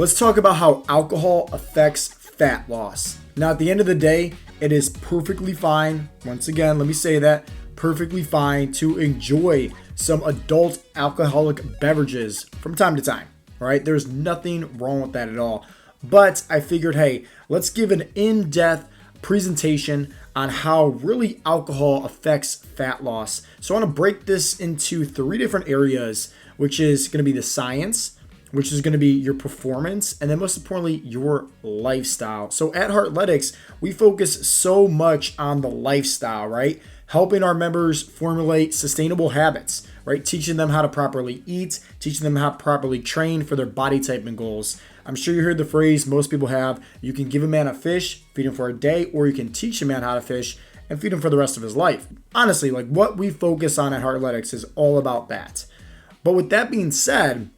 Let's talk about how alcohol affects fat loss. Now, at the end of the day, it is perfectly fine. Once again, let me say that, perfectly fine to enjoy some adult alcoholic beverages from time to time, right? There's nothing wrong with that at all. But I figured, hey, let's give an in-depth presentation on how really alcohol affects fat loss. So I want to break this into 3 different areas, which is going to be the science, which is going to be your performance, and then most importantly, your lifestyle. So at Heartletics, we focus so much on the lifestyle, right? Helping our members formulate sustainable habits, right? Teaching them how to properly eat, teaching them how to properly train for their body type and goals. I'm sure you heard the phrase most people have, you can give a man a fish, feed him for a day, or you can teach a man how to fish and feed him for the rest of his life. Honestly, like what we focus on at Heartletics is all about that. But with that being said,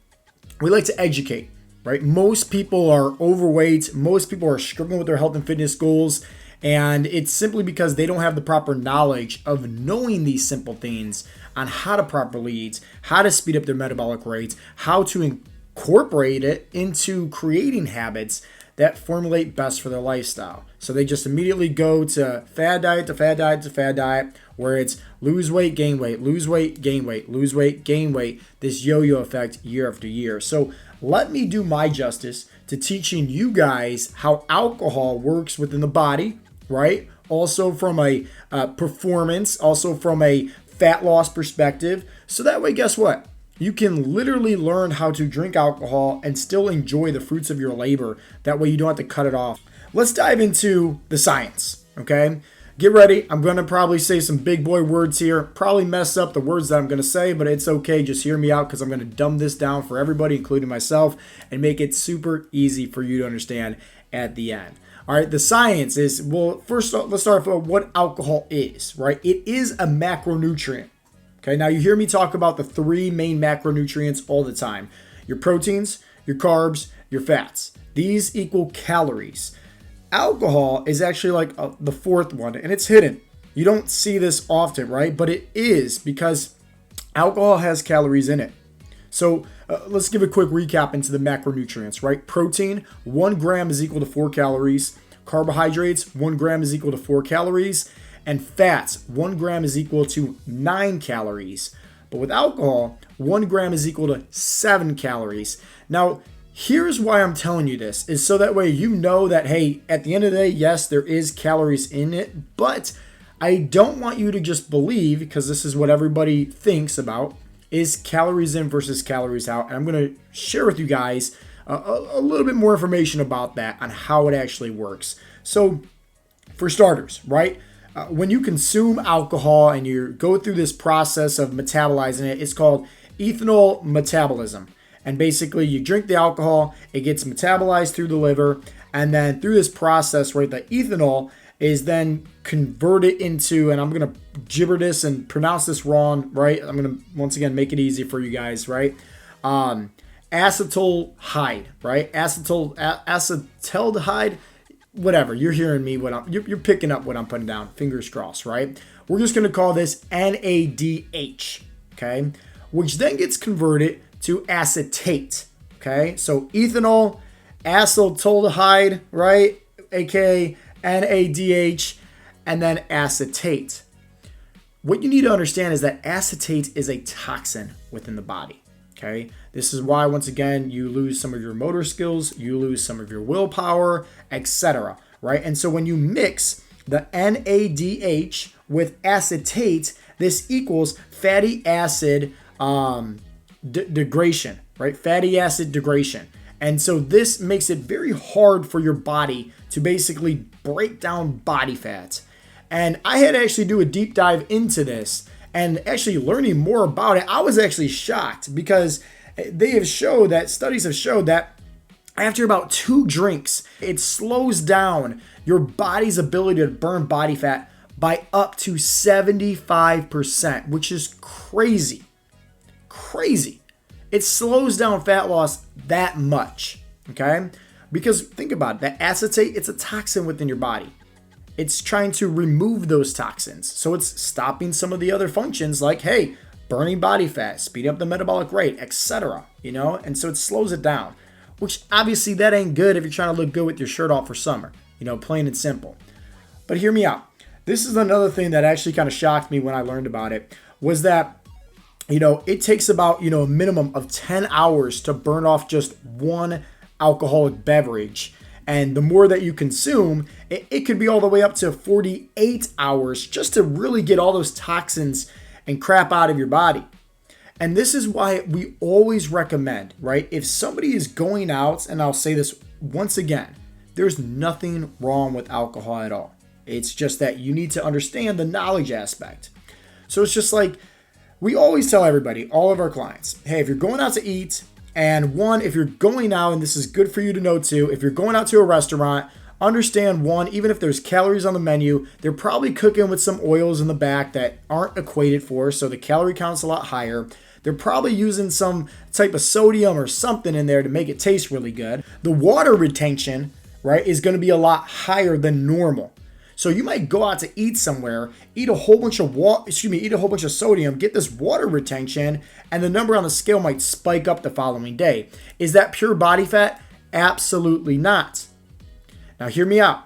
we like to educate, right? Most people are overweight. Most people are struggling with their health and fitness goals. And it's simply because they don't have the proper knowledge of knowing these simple things on how to properly eat, how to speed up their metabolic rates, how to incorporate it into creating habits that formulate best for their lifestyle. So they just immediately go to fad diet to fad diet to fad diet, where it's lose weight, gain weight, lose weight, gain weight, lose weight, gain weight, this yo-yo effect year after year. So let me do my justice to teaching you guys how alcohol works within the body, right? Also from a performance, also from a fat loss perspective. So that way, guess what? You can literally learn how to drink alcohol and still enjoy the fruits of your labor. That way you don't have to cut it off. Let's dive into the science, okay? Get ready. I'm going to probably say some big boy words here. Probably mess up the words that I'm going to say, but it's okay. Just hear me out because I'm going to dumb this down for everybody, including myself, and make it super easy for you to understand at the end. All right, the science is, well, first let's start with what alcohol is, right? It is a macronutrient. Okay, now you hear me talk about the 3 main macronutrients all the time. Your proteins, your carbs, your fats. These equal calories. Alcohol is actually like the 4th one, and it's hidden. You don't see this often, right? But it is because alcohol has calories in it. So let's give a quick recap into the macronutrients, right? Protein, 1 gram is equal to 4 calories. Carbohydrates, 1 gram is equal to 4 calories. And fats, 1 gram is equal to 9 calories. But with alcohol, 1 gram is equal to 7 calories. Now, here's why I'm telling you this, is so that way you know that, hey, at the end of the day, yes, there is calories in it, but I don't want you to just believe, because this is what everybody thinks about, is calories in versus calories out. And I'm going to share with you guys a little bit more information about that on how it actually works. So, for starters, right? When you consume alcohol and you go through this process of metabolizing it, it's called ethanol metabolism. And basically you drink the alcohol, it gets metabolized through the liver, and then through this process, right, the ethanol is then converted into, and I'm going to gibber this and pronounce this wrong, right? I'm going to, once again, make it easy for you guys, right? Acetaldehyde, right? Acetaldehyde. Whatever, you're hearing me, you're picking up what I'm putting down, fingers crossed, right? We're just going to call this NADH, okay? Which then gets converted to acetate, okay? So ethanol, acetaldehyde, right? AKA NADH, and then acetate. What you need to understand is that acetate is a toxin within the body, okay? This is why, once again, you lose some of your motor skills, you lose some of your willpower, etc., right? And so when you mix the NADH with acetate, this equals fatty acid degradation, right? Fatty acid degradation. And so this makes it very hard for your body to basically break down body fat. And I had to actually do a deep dive into this, and actually learning more about it, I was actually shocked because studies have showed that after about 2 drinks, it slows down your body's ability to burn body fat by up to 75%, which is crazy. Crazy. It slows down fat loss that much, okay? Because think about it, that acetate, it's a toxin within your body. It's trying to remove those toxins. So it's stopping some of the other functions like, hey, burning body fat, speed up the metabolic rate, etc. And so it slows it down, which obviously that ain't good if you're trying to look good with your shirt off for summer, plain and simple. But hear me out. This is another thing that actually kind of shocked me when I learned about it, was that it takes about, a minimum of 10 hours to burn off just one alcoholic beverage. And the more that you consume, it could be all the way up to 48 hours just to really get all those toxins and crap out of your body. And this is why we always recommend, right? If somebody is going out, and I'll say this once again, there's nothing wrong with alcohol at all. It's just that you need to understand the knowledge aspect. So it's just like, we always tell everybody, all of our clients, hey, if you're going out to eat, and one, if you're going out, and this is good for you to know too, if you're going out to a restaurant, understand one, even if there's calories on the menu, they're probably cooking with some oils in the back that aren't equated for, so the calorie count's a lot higher. They're probably using some type of sodium or something in there to make it taste really good. The water retention, right, is going to be a lot higher than normal. So you might go out to eat somewhere, eat a whole bunch of sodium, get this water retention, and the number on the scale might spike up the following day. Is that pure body fat? Absolutely not. Now hear me out.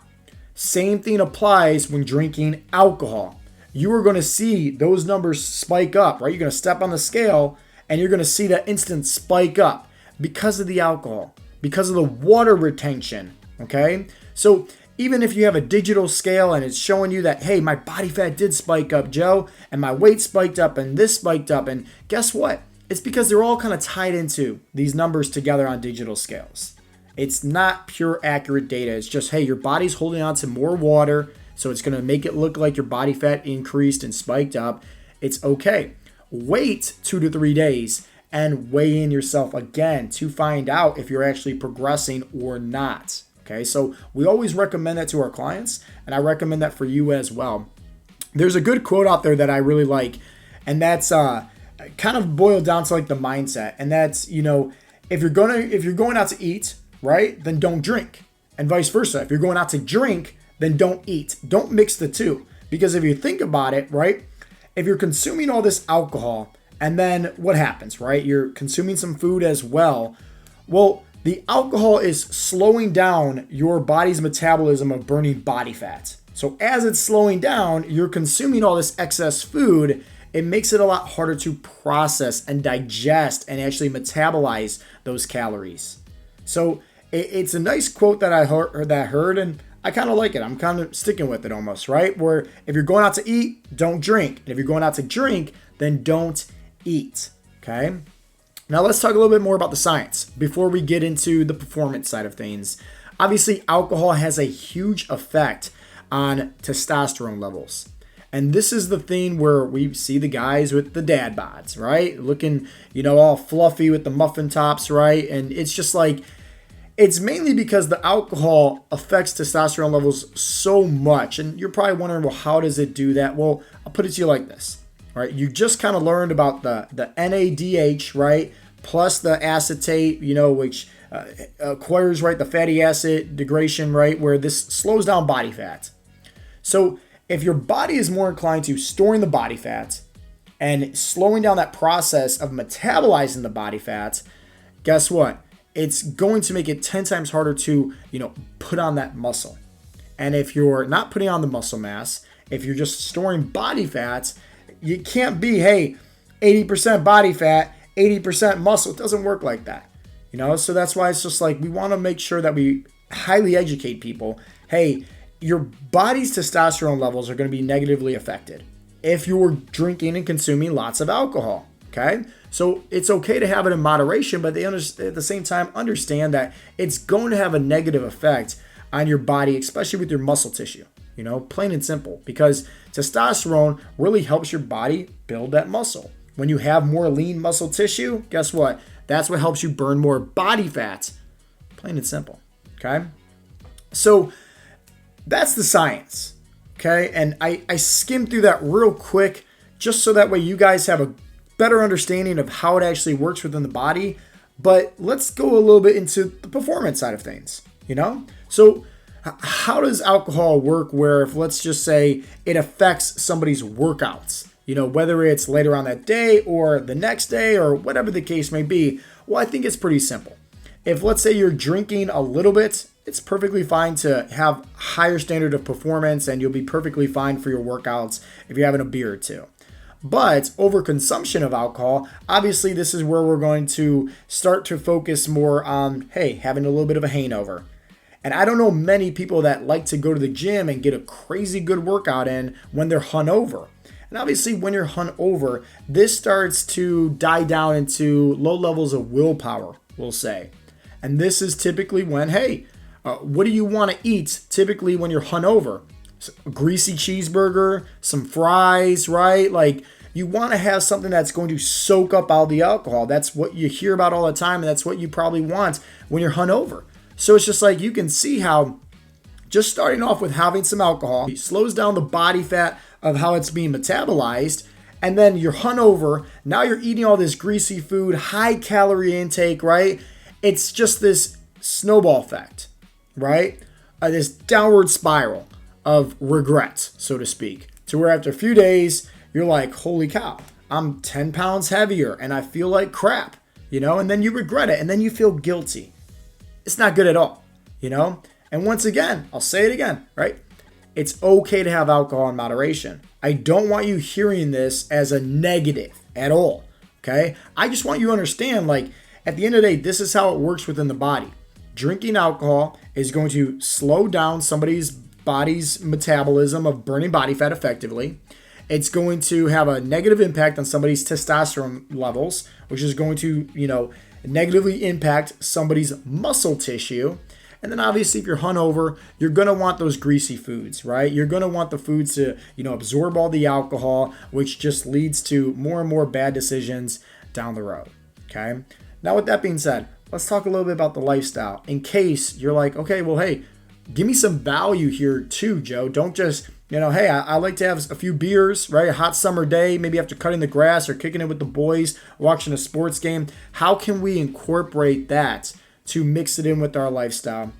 Same thing applies when drinking alcohol. You are going to see those numbers spike up, right? You're going to step on the scale and you're going to see that instant spike up because of the alcohol, because of the water retention, okay? So even if you have a digital scale and it's showing you that, hey, my body fat did spike up, Joe, and my weight spiked up and this spiked up, and guess what? It's because they're all kind of tied into these numbers together on digital scales. It's not pure accurate data. It's just, hey, your body's holding on to more water, so it's going to make it look like your body fat increased and spiked up. It's okay. Wait 2 to 3 days and weigh in yourself again to find out if you're actually progressing or not. Okay, so we always recommend that to our clients, and I recommend that for you as well. There's a good quote out there that I really like, and that's kind of boiled down to like the mindset, and that's, if you're going out to eat, right, then don't drink, and vice versa. If you're going out to drink, then don't eat. Don't mix the two, because if you think about it, right, if you're consuming all this alcohol, and then what happens, right? You're consuming some food as well. Well, the alcohol is slowing down your body's metabolism of burning body fat. So as it's slowing down, you're consuming all this excess food. It makes it a lot harder to process and digest and actually metabolize those calories. So it's a nice quote that I heard, and I kind of like it. I'm kind of sticking with it almost, right? Where if you're going out to eat, don't drink. And if you're going out to drink, then don't eat, okay? Now let's talk a little bit more about the science before we get into the performance side of things. Obviously, alcohol has a huge effect on testosterone levels. And this is the thing where we see the guys with the dad bods, right? Looking, all fluffy with the muffin tops, right? And it's just like, it's mainly because the alcohol affects testosterone levels so much. And you're probably wondering, well, how does it do that? Well, I'll put it to you like this. Right, you just kind of learned about the NADH, right, plus the acetate, which acquires, right, the fatty acid degradation, right, where this slows down body fat. So if your body is more inclined to storing the body fat and slowing down that process of metabolizing the body fat, guess what? It's going to make it 10 times harder to, put on that muscle. And if you're not putting on the muscle mass, if you're just storing body fat, you can't be, hey, 80% body fat, 80% muscle. It doesn't work like that, So that's why it's just like we want to make sure that we highly educate people. Hey, your body's testosterone levels are going to be negatively affected if you're drinking and consuming lots of alcohol, okay? So it's okay to have it in moderation, but at the same time understand that it's going to have a negative effect on your body, especially with your muscle tissue. Plain and simple, because testosterone really helps your body build that muscle. When you have more lean muscle tissue, guess what? That's what helps you burn more body fat. Plain and simple, okay? So that's the science, okay? And I skimmed through that real quick just so that way you guys have a better understanding of how it actually works within the body. But let's go a little bit into the performance side of things, So how does alcohol work where, if let's just say it affects somebody's workouts, whether it's later on that day or the next day or whatever the case may be? Well, I think it's pretty simple. If let's say you're drinking a little bit, it's perfectly fine to have higher standard of performance, and you'll be perfectly fine for your workouts if you're having a beer or two. But overconsumption of alcohol, obviously this is where we're going to start to focus more on, hey, having a little bit of a hangover. And I don't know many people that like to go to the gym and get a crazy good workout in when they're hungover. And obviously when you're hungover, this starts to die down into low levels of willpower, we'll say. And this is typically when, hey, what do you want to eat typically when you're hungover? A greasy cheeseburger, some fries, right? Like, you want to have something that's going to soak up all the alcohol. That's what you hear about all the time, and that's what you probably want when you're hungover. So it's just like, you can see how just starting off with having some alcohol slows down the body fat of how it's being metabolized. And then you're hungover. Now you're eating all this greasy food, high calorie intake, right? It's just this snowball effect, right? This downward spiral of regret, so to speak, to where after a few days, you're like, holy cow, I'm 10 pounds heavier and I feel like crap, and then you regret it and then you feel guilty. It's not good at all, And once again, I'll say it again, right? It's okay to have alcohol in moderation. I don't want you hearing this as a negative at all, okay? I just want you to understand, like, at the end of the day, this is how it works within the body. Drinking alcohol is going to slow down somebody's body's metabolism of burning body fat effectively. It's going to have a negative impact on somebody's testosterone levels, which is going to, negatively impact somebody's muscle tissue. And then obviously if you're hungover, you're going to want those greasy foods, right? You're going to want the foods to, absorb all the alcohol, which just leads to more and more bad decisions down the road, okay? Now with that being said, let's talk a little bit about the lifestyle. In case you're like, okay, well, hey, give me some value here too, Joe. Don't just, hey, I like to have a few beers, right? A hot summer day, maybe after cutting the grass or kicking it with the boys, watching a sports game. How can we incorporate that to mix it in with our lifestyle?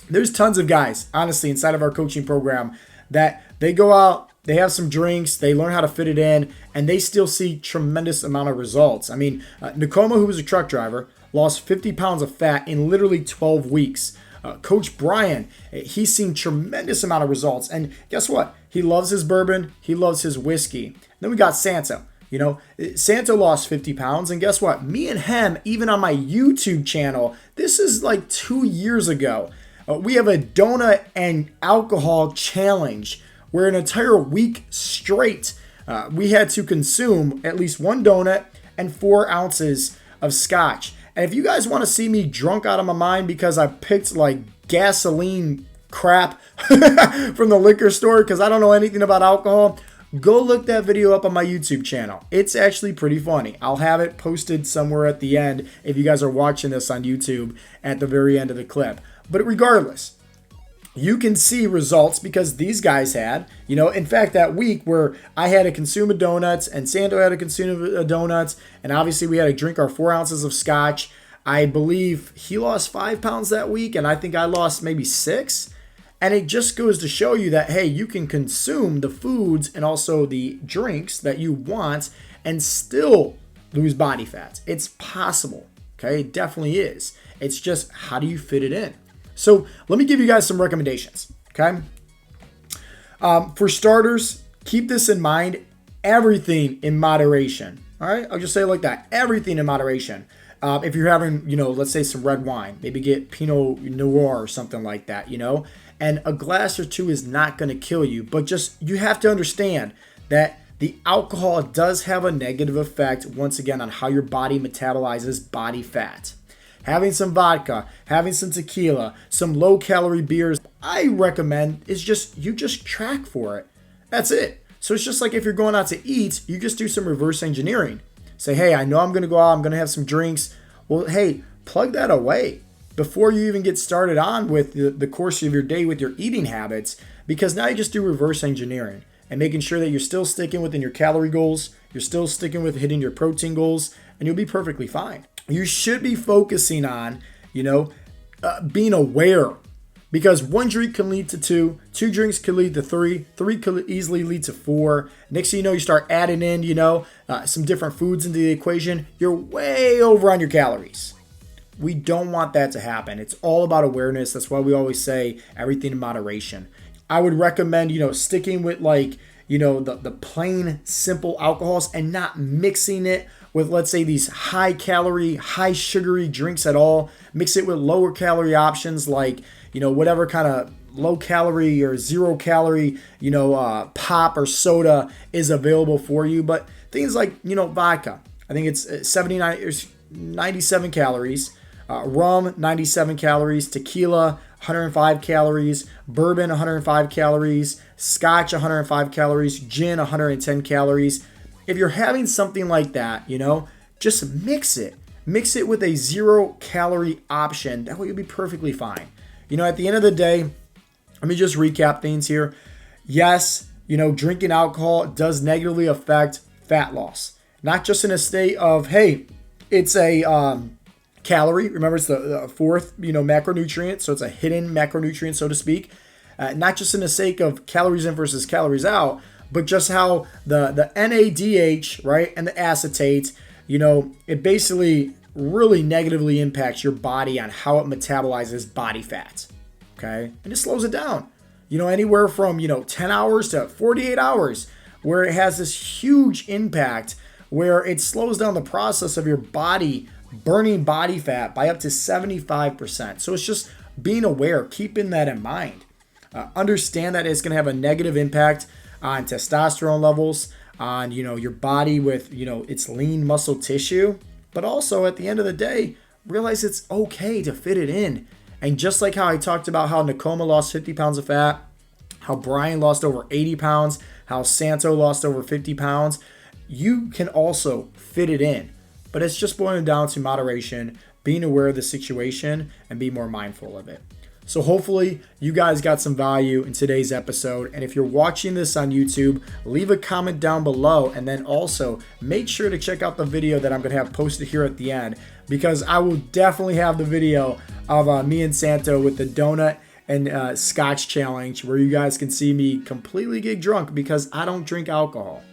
There's tons of guys, honestly, inside of our coaching program that they go out, they have some drinks, they learn how to fit it in, and they still see tremendous amount of results. I mean, Nakoma, who was a truck driver, lost 50 pounds of fat in literally 12 weeks. Coach Brian, he's seen tremendous amount of results. And guess what? He loves his bourbon. He loves his whiskey. And then we got Santo. Santo lost 50 pounds. And guess what? Me and him, even on my YouTube channel, this is like 2 years ago. We have a donut and alcohol challenge where an entire week straight, we had to consume at least one donut and 4 ounces of scotch. And if you guys want to see me drunk out of my mind because I picked like gasoline crap from the liquor store because I don't know anything about alcohol, go look that video up on my YouTube channel. It's actually pretty funny. I'll have it posted somewhere at the end if you guys are watching this on YouTube at the very end of the clip. But regardless, you can see results because these guys had, in fact, that week where I had to consume a donuts and Santo had to consume a donuts, and obviously we had to drink our 4 ounces of scotch. I believe he lost 5 pounds that week, and I think I lost maybe 6. And it just goes to show you that, hey, you can consume the foods and also the drinks that you want and still lose body fat. It's possible, okay? It definitely is. It's just, how do you fit it in? So let me give you guys some recommendations, okay? For starters, keep this in mind, everything in moderation, all right? I'll just say it like that, everything in moderation. If you're having, let's say some red wine, maybe get Pinot Noir or something like that, and a glass or two is not going to kill you, but just you have to understand that the alcohol does have a negative effect, once again, on how your body metabolizes body fat. Having some vodka, having some tequila, some low-calorie beers, I recommend is you just track for it. That's it. So it's just like if you're going out to eat, you just do some reverse engineering. Say, hey, I know I'm going to go out, I'm going to have some drinks. Well, hey, plug that away before you even get started on with the course of your day with your eating habits, because now you just do reverse engineering and making sure that you're still sticking within your calorie goals, you're still sticking with hitting your protein goals, and you'll be perfectly fine. You should be focusing on, being aware, because one drink can lead to 2, 2 drinks can lead to 3, 3 could easily lead to 4. Next thing you know, you start adding in, some different foods into the equation. You're way over on your calories. We don't want that to happen. It's all about awareness. That's why we always say everything in moderation. I would recommend, sticking with like, the plain simple alcohols and not mixing it with, let's say, these high calorie, high sugary drinks at all. Mix it with lower calorie options like, whatever kind of low calorie or 0 calorie, pop or soda is available for you. But things like, vodka, I think it's 97 calories. Rum, 97 calories. Tequila, 105 calories. Bourbon, 105 calories. Scotch, 105 calories. Gin, 110 calories. If you're having something like that, just mix it. Mix it with a 0 calorie option. That way you'll be perfectly fine. At the end of the day, let me just recap things here. Yes, drinking alcohol does negatively affect fat loss. Not just in a state of, hey, it's a calorie. Remember, it's the fourth, macronutrient. So it's a hidden macronutrient, so to speak. Not just in the sake of calories in versus calories out, but just how the NADH, right, and the acetate, it basically really negatively impacts your body on how it metabolizes body fat. Okay, and it slows it down. Anywhere from 10 hours to 48 hours, where it has this huge impact, where it slows down the process of your body burning body fat by up to 75%. So it's just being aware, keeping that in mind. Understand that it's going to have a negative impact on testosterone levels, on your body with its lean muscle tissue, but also at the end of the day, realize it's okay to fit it in. And just like how I talked about how Nakoma lost 50 pounds of fat, how Brian lost over 80 pounds, how Santo lost over 50 pounds, you can also fit it in. But it's just boiling down to moderation, being aware of the situation, and be more mindful of it. So hopefully you guys got some value in today's episode. And if you're watching this on YouTube, leave a comment down below. And then also make sure to check out the video that I'm going to have posted here at the end, because I will definitely have the video of me and Santo with the donut and scotch challenge, where you guys can see me completely get drunk because I don't drink alcohol.